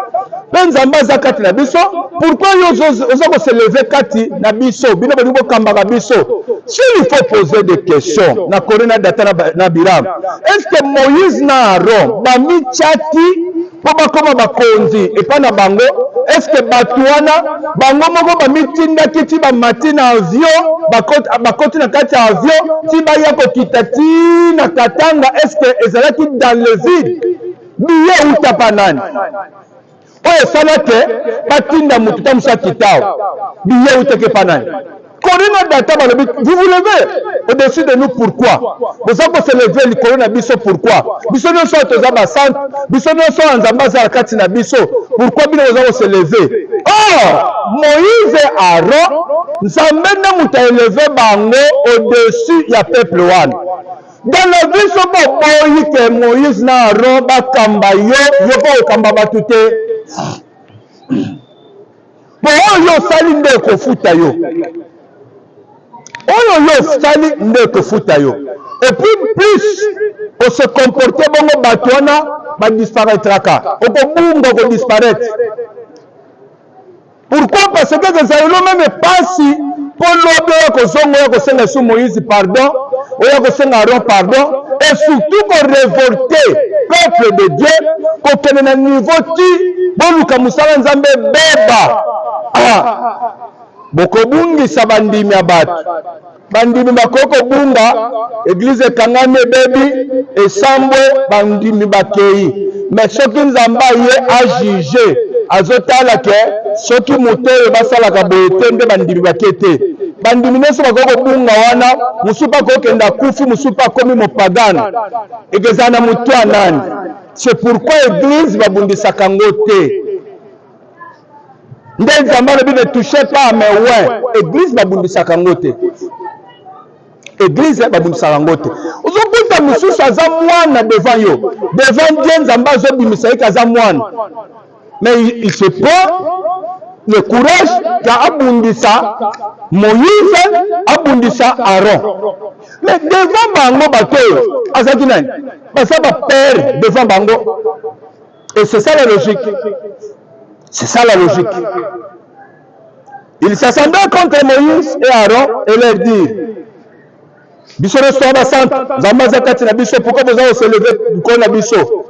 mpe nzambe aza kati na biso pourquoi yo oza koseleve kati na biso bino bolingi bokambaka biso s'il faut poser des questions na Corée na Dathan na Abiram est-ce que Moïse na Aaron bamitiaki mpo bakoma bakonzi epai na bango est-ce que bato wana bango moko bamitindaki ti bamati na avion bakoti na kati ya avion ti baya kokita ti na katanga est-ce que ezalaki dans le vide biye utapa nani oyo esala te batinda mutu ta musa kitao biye uteke pa nani Corée na Dathan balobi vous vous levez au-dessus de nous pourquoi boza ko se lever likolo na biso pourquoi biso nyonso toza basante biso nyonso nzambe aza kati na biso pourquoi bino boza ko se lever Moïse et Aaron nzambe nde mutu aeleve bango au-dessus ya peuple wana. Dans la vie, ce n'est pas que Moïse n'a pas kamba yo pas kamba batute. Pour yo sali ndeko futa yo. Yo sali ndeko futa yo. Et puis plus on se comporter bongo batwana ba disparaîtra ka. On peut bunga ko disparaître. Pourquoi? Parce que les aïlos même pas si pour l'obéir que son moyen que c'est sous Moïse pardon, ou que c'est Aaron pardon, et surtout qu'on révolter peuple de Dieu, qu'on connaît un niveau qui, bon nous comme ça nzambe beba, boko bungi sabandimi abat, bandimi bakoko bunga, église kangane bebi, et sambo bandimi bakei, mais ce qui nzamba yé a jugé. Azotala ke soki moteur basalaka boye te nde bandimi bakete bandimi nyonso bakoki kobunga wana mosusu mpe akokenda kufi mosusu mpe akomi mopagane ekozala na motu ya nani? C'est pourquoi église babundisaka yango te. Nde nzambe alobi ne touchez pas à mes oins. Église babundisaka yango te. Église babundisaka yango te. Ozokuta mosusu aza mwana devant yo, devant Dieu nzambe azobimisa ye aza mwana, mais il se prend le courage car abundisa Moïse, abundisa Aaron. Mais devant bango bato azaki nani? Basa ba père devant bango. Et c'est ça la logique. C'est ça la logique. Il s'assemblait contre Moïse et Aaron et leur dit: Biso reçoit la sainte, Zamazakati na biso, pourquoi vous avez se lever pour la biso?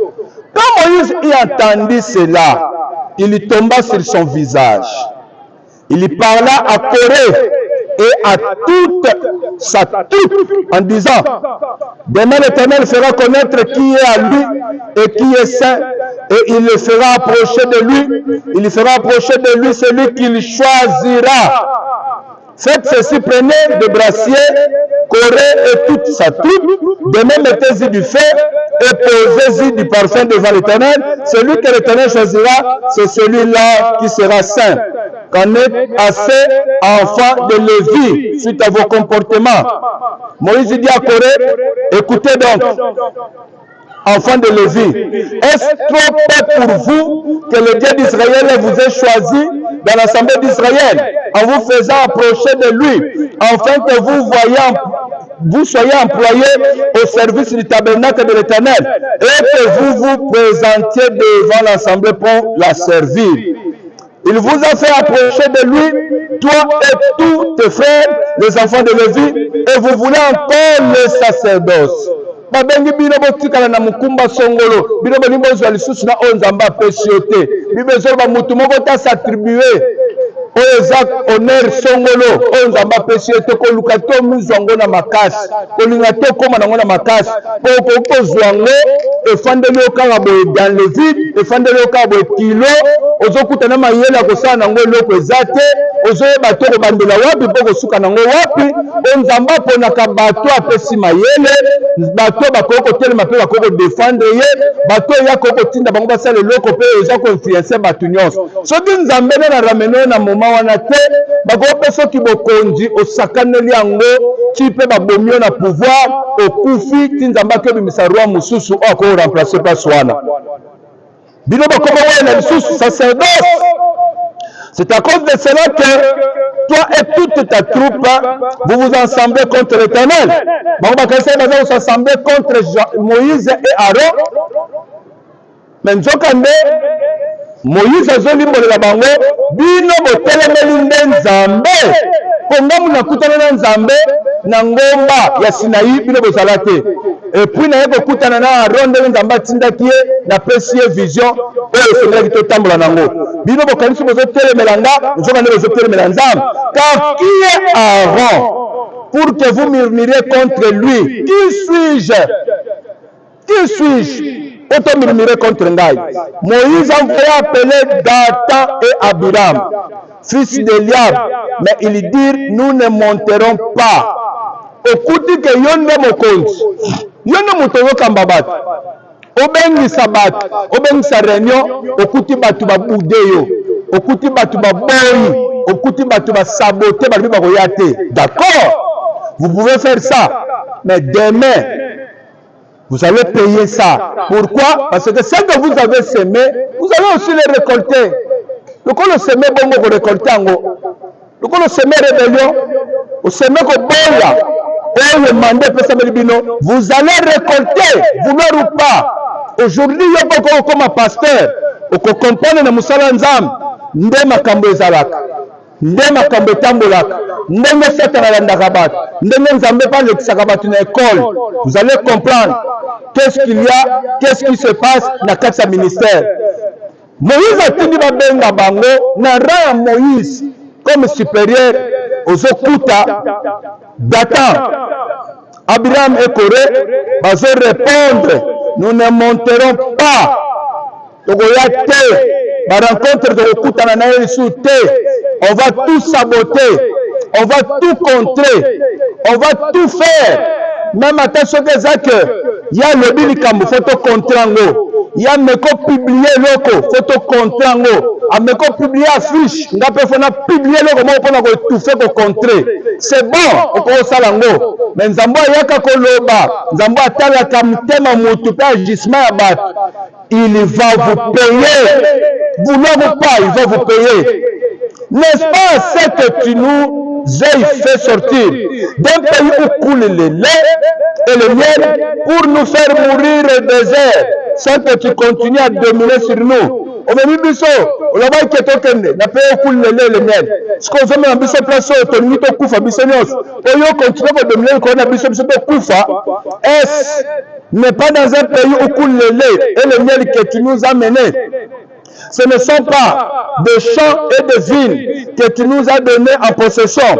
Quand Moïse y entendit cela, il tomba sur son visage. Il parla à Corée et à toute sa troupe en disant: demain l'Éternel fera connaître qui est à lui et qui est saint, et il le fera approcher de lui. Il fera approcher de lui celui qu'il choisira. Faites ceci, prenez des brassiers, Corée et toute sa troupe, demain mettez-y du feu et posez-y du parfum devant l'Éternel. Celui que l'Éternel choisira, c'est celui-là qui sera saint. Qu'en est assez, enfants de Lévi, suite à vos comportements. Moïse dit à Corée: écoutez donc, enfants de Lévi, est-ce trop peu pour vous que le Dieu d'Israël vous ait choisi dans l'assemblée d'Israël en vous faisant approcher de lui, afin que vous soyez employés au service du tabernacle de l'Éternel et que vous vous présentiez devant l'assemblée pour la servir? Il vous a fait approcher de lui, toi et tous tes frères, les enfants de Lévi, et vous voulez encore le sacerdoce. Babengi bino botikala na mukumba songolo, bino bolimbo zwa lisusu na onzamba pesiote. Bibezo ba mutu moko ta s'attribuer oza honneur songolo, onzamba pesiote ko lukato muzwango na makasi. Ko lingato koma na ngona makasi. Po zwango e fandeli okanga boye dans le vide, e fandeli okanga boye kilo, ozokuta na mayela ko sana nango eloko ezate, ozoyeba to ko bandela wapi po ko suka nango wapi, onzamba ponaka bato apesi mayele, bato bakoko telema pe bakoko défendre ye, bato ya koko tinda bango basala eloko pe eza ko influencer bato nyonso. Soki nzambe na rameno na moma wana te, bakoko pe soki bokonzi osakaneli yango ti pe babomio na pouvoir okufi ti nzambe akebimisa roi mosusu oyo ako remplacer place wana. Bino bakoma wana lisusu sacerdoce. C'est à cause de cela que toi et toute ta troupe, vous vous assemblez contre l'Éternel. Vous s'assemblez contre Moïse et Aaron. Mais Nzokande, Moïse a zoli mbolela bango, bino botelemeli nde Nzambe. Konga muna kutana na Nzambe na ngomba ya Sinaï bino bozala te. Et puis na yeko kutana na Aaron nde Nzambe atindaki ye na pesi ye vision oyo esengeli totambola nango. Bino bokanisi bozotelemela nga, nzokande bozotelemela Nzambe. Car qui est Aaron pour que vous murmuriez contre lui? Qui suis-je? Qui suis-je? Autant murmurer contre Ngaï. Moïse a envoyé appeler Dathan et Abiram, fils d'Eliab, mais ils dirent: nous ne monterons pas. Okuti ke yonde mokonzi, yonde motoyo kambabat, obengisa bat, obengisa réunion, okuti batu babudeyo, okuti batu baboyi, okuti batu basabote, batu bakoyate. D'accord, vous pouvez faire ça, mais demain, vous allez payer ça. Pourquoi? Parce que ce que vous avez semé, vous allez aussi les récolter. Le coup le semé bon, vous récoltez en haut. Le coup le semé rébellion, vous semez que boya, et le mandat vous allez récolter, vouloir ou pas. Aujourd'hui, il y a beaucoup comme pasteur, vous comprenez le Moussala Nzam, ndema kambo ezalaka, ndema kambo tambolaka, ndenge satana landakabat, ndenge Nzambe pas l'exakabat une école. Vous allez comprendre qu'est-ce qu'il y a, qu'est-ce qui se passe dans quatre ministères. Moïse a tenu babenga bango na rang Moïse comme supérieur aux okuta Dathan, Abiram et Corée bazo répondre: nous ne monterons pas. Togoyate ba rencontre de okuta na naeli sous te, on va tout saboter, on va tout contrer, on va tout faire. Même à tel que il y a le bilikambo, photo contrango. Il y a meko publier loko, photo contrango. A meko publier affiche, n'a pas fait publier loko, moi on a tout fait pour contrer. C'est bon, on commence à l'ango. Mais Nzambo yaka koloba, Nzambo atala kamtema mutupa gisma abat. Il va vous payer. Vouloir ou pas, il va vous payer. N'est-ce pas ce que tu nous as fait sortir d'un pays où coule le lait et le miel pour nous faire mourir au désert sans que tu continues à dominer sur nous? On m'a dit biso, on l'a dit que tu n'a pas coule le lait et le miel. Ce qu'on fait dans biso place autonomie to kufa biso nyos. Et yo continue à dominer le corona biso to kufa. Est n'est pas dans un pays où coule le lait et le miel que tu nous as menés. Ce ne sont pas des champs et des vignes que tu nous as donnés en possession.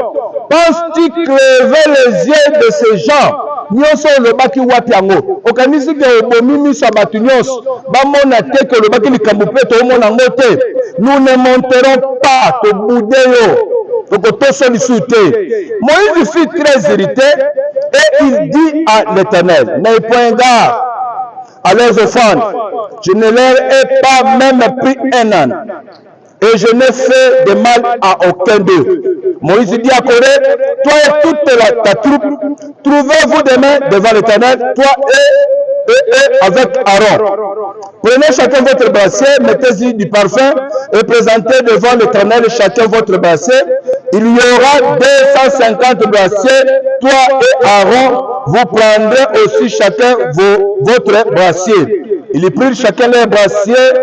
Penses-tu crever les yeux de ces gens? Nyonso le baki wapi yango. Okanisi ke obomimi sa batu nyonso. Bamona te ke le baki likambo pe to mona ngote. Nous ne monterons pas to boudeyo. Moïse fut très irrité et il dit à l'Éternel, n'ayez point garde à leurs offrandes, je ne leur ai pas même pris un âne, et je n'ai fait de mal à aucun d'eux. Moïse dit à Corée, toi et toute ta troupe, trouvez-vous demain devant l'Éternel, toi et avec Aaron. Prenez chacun votre bracelet, mettez-y du parfum et présentez devant l'Éternel chacun votre bracelet. Il y aura 250 bracelets, toi et Aaron, vous prendrez aussi chacun votre bracelet. Ils prirent chacun leur bracelet,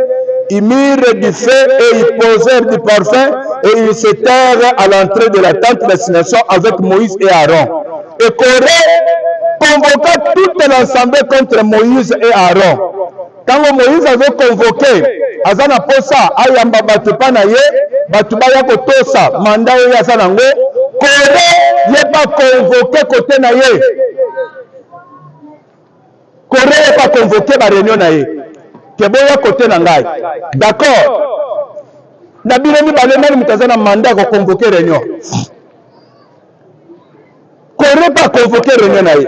ils mirent du feu et ils posèrent du parfum et ils s'étèrent à l'entrée de la tente d'assignation avec Moïse et Aaron. Et Corée convoqua toute l'assemblée contre Moïse et Aaron. Quand Moïse avait convoqué, Azana Posa, Ayamba Batupanaye, Batubaya Kotosa, Manda Yasanango, Corée n'est pas convoqué côté Naye. Corée n'est pas convoqué par réunion Naye. Keboya côté Nangai. D'accord. Nabiremi Balemel Mitazana Manda ko convoqué réunion. Corée pas convoqué réunion Naye.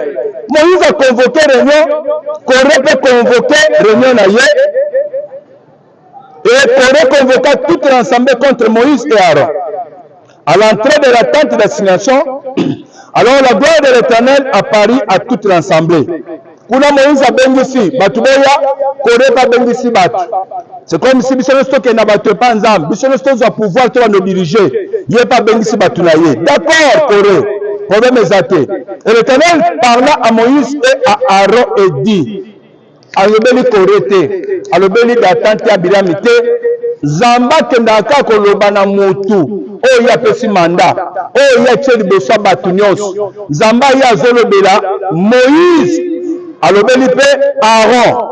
Moïse a convoqué réunion, Corée peut convoquer réunion Naye. Et Corée convoqua toute l'assemblée contre Moïse et Aaron. À l'entrée de la tente d'assignation, alors la gloire de l'Éternel apparut à toute l'assemblée. Kuna Moïse a bengisi, Batuboya, Corée pas bengisi Batu. C'est comme si Bissonosto qui n'a pas ensemble, Bissonosto va pouvoir nous diriger. Il n'y a pas bengisi Batu Naye. D'accord, Corée. Problème est athée. Et l'Éternel parla à Moïse et à Aaron et dit, alobeli Corée, alobeli d'attente à Bilamité, Zamba kendaka koloba na mutu, o ya pesi manda, o ya tcheli beso batunyos, Zamba ya zolobela, Moïse, alobeli pe Aaron,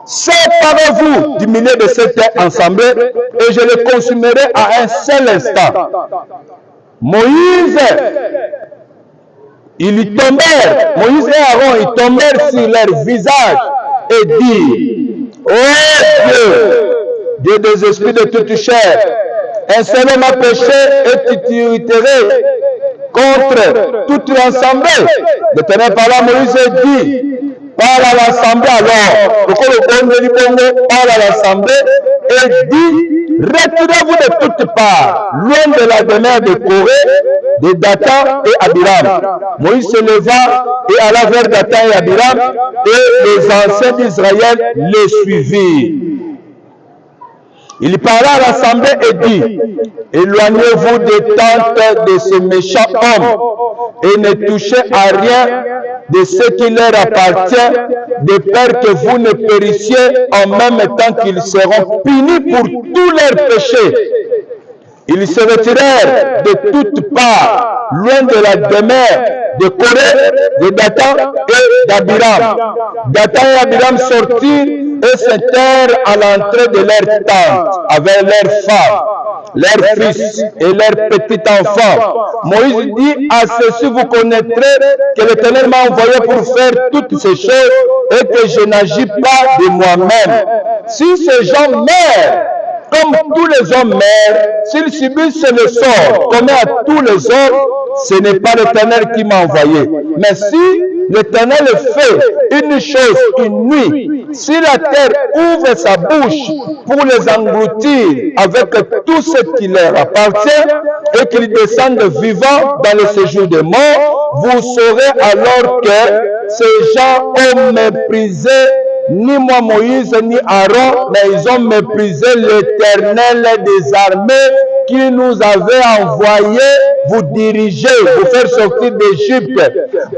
séparez-vous du milieu de cette assemblée et je les consumerai à un seul instant. Moïse, ils tombèrent, Moïse et Aaron, ils tombèrent sur leur visage et dirent, oh Dieu, Dieu des esprits de toute chair, un seul homme a péché et tu t'irriterais contre toute l'assemblée. L'Éternel parla à Moïse et dit, parle à l'assemblée alors, parle à l'assemblée et dit, retirez-vous de toutes parts, loin de la demeure de Corée, de Dathan et Abiram. Moïse se leva et alla vers Dathan et Abiram, et les anciens d'Israël les suivirent. Il parla à l'assemblée et dit, éloignez-vous des tentes de ces méchants hommes et ne touchez à rien de ce qui leur appartient, de peur que vous ne périssiez en même temps qu'ils seront punis pour tous leurs péchés. Ils se retirèrent de toutes parts, loin de la demeure de Corée, de Dathan et d'Abiram. Dathan et Abiram sortirent et s'étèrent à l'entrée de leur tente avec leurs femmes, leurs fils et leurs petits-enfants. Moïse dit, à ceci vous connaîtrez que l'Éternel m'a envoyé pour faire toutes ces choses et que je n'agis pas de moi-même. Si ces gens meurent, Comme tous les hommes meurent, s'ils subissent le sort commun à tous les hommes, ce n'est pas l'Éternel qui m'a envoyé. Mais si l'Éternel fait une chose, une nuit, si la terre ouvre sa bouche pour les engloutir avec tout ce qui leur appartient et qu'ils descendent vivants dans le séjour des morts, vous saurez alors que ces gens ont méprisé ni moi Moïse ni Aaron, mais ils ont méprisé l'Éternel des armées qui nous avait envoyé vous diriger, vous faire sortir d'Égypte.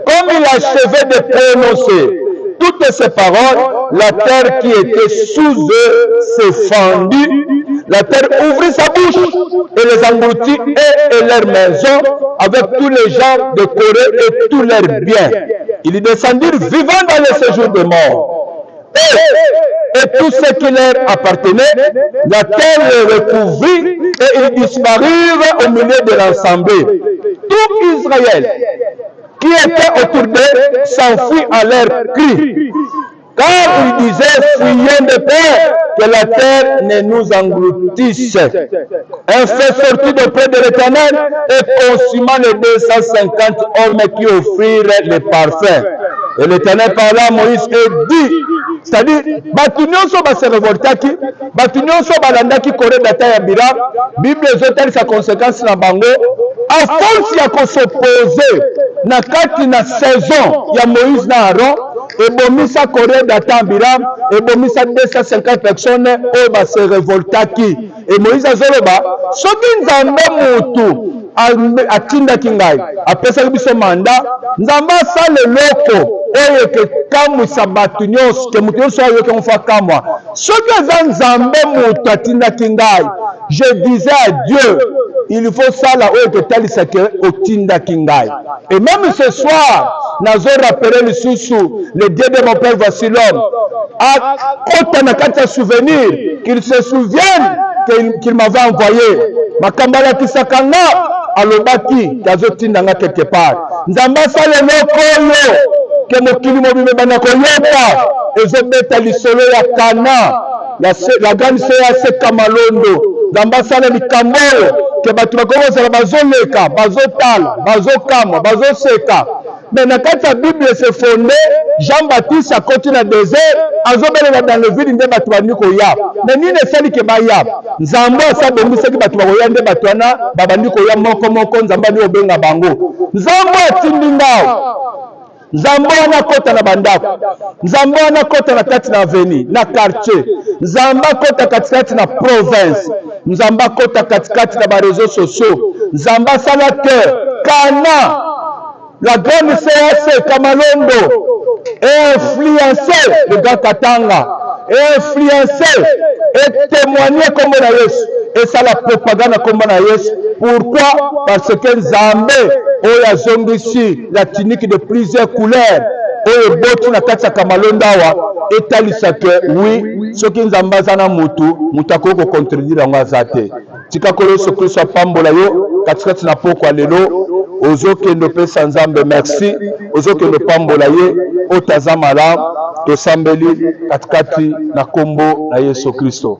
Comme il achevait de prononcer toutes ces paroles, la terre qui était sous eux s'est fendue. La terre ouvrit sa bouche et les engloutit et leurs maisons avec tous les gens de Corée et tous leurs biens. Ils descendirent vivants dans le séjour des morts. Et tout ce qui leur appartenait, la terre les recouvrit et ils disparurent au milieu de l'assemblée. Tout Israël qui était autour d'eux s'enfuit à leur cri. Car ils disaient, fuyons de peur que la terre ne nous engloutisse. Un feu sortit d'auprès de l'Éternel et consumant les 250 hommes qui offrirent les parfums. Et l'Éternel parla à Moïse et dit, c'est-à-dire, Batunyoso va se révolter, Batunyoso balandaki Corée data ya Biram, Bible ezotali sa conséquence na bango, à force ya s'opposer na kati na saison ya Moïse na Aaron, ebomisa Corée data Biram, ebomisa 250 personnes oyo ba se révoltaki. Et Moïse azoloba, soki nzambe mutu atindaki ngai, apesaki biso manda, nzambe asala eloko oyo ekamwisa bato nyonso, ke mutu nyonso ayoki mofa kamwa. Soki eza nzambe mutu atindaki ngai, je disais à Dieu, il faut sala oyo ketalisa ke otindaki ngai. Et même ce soir, nazo rappeler lisusu le Dieu de mon père, voici l'homme, akota na kati ya souvenir, qu'il se souvienne qu'il m'avait envoyé. Makambala kisaka nga alobaki kazotinda nga quelque part. Nzamba sala eloko oyo ke mokili mobimba bana koyoka ezobeta lisolo ya Kana la grande sœur ya Seka Malondo. Nzamba sala likambo oyo ke bato bakozala bazoleka, bazotala, bazokamwa, bazoseka. Mais na kati ya Bible se fondé, Jean-Baptiste akoti na désert, azobelela dans le vide nde bato bandi koya. Mais nini esali ke baya? Nzambe asabongisaki bato bakoya nde bato wana babandi koya moko moko, Nzambe ani obenga bango. Nzambe atindi ngao. Nzambe wana kota na bandako. Nzambe wana kota na kati na avenue, na quartier. Nzambe kota katikati na province. Nzambe kota katikati na ba réseaux sociaux. Nzambe sala que Kana la grande CAC Kamalondo est influencé le gars Katanga, est influencé et témoigné comme la Yesu. Et ça la propagande comme la Yesu. Pourquoi? Parce que Nzambe oya zongisi la tunique de plusieurs couleurs. Oyo botu na kati ya Kamalondo awa etalisa ke oui soki Nzambe azana mutu mutako ko contredire ngo azate. Tika koloso Kristo pambola yo katikati na poko lelo. Ozokendo pesa Nzambe merci, ozokendo pambola ye otazamala tosambeli katikati na kombo na Yesu Kristo.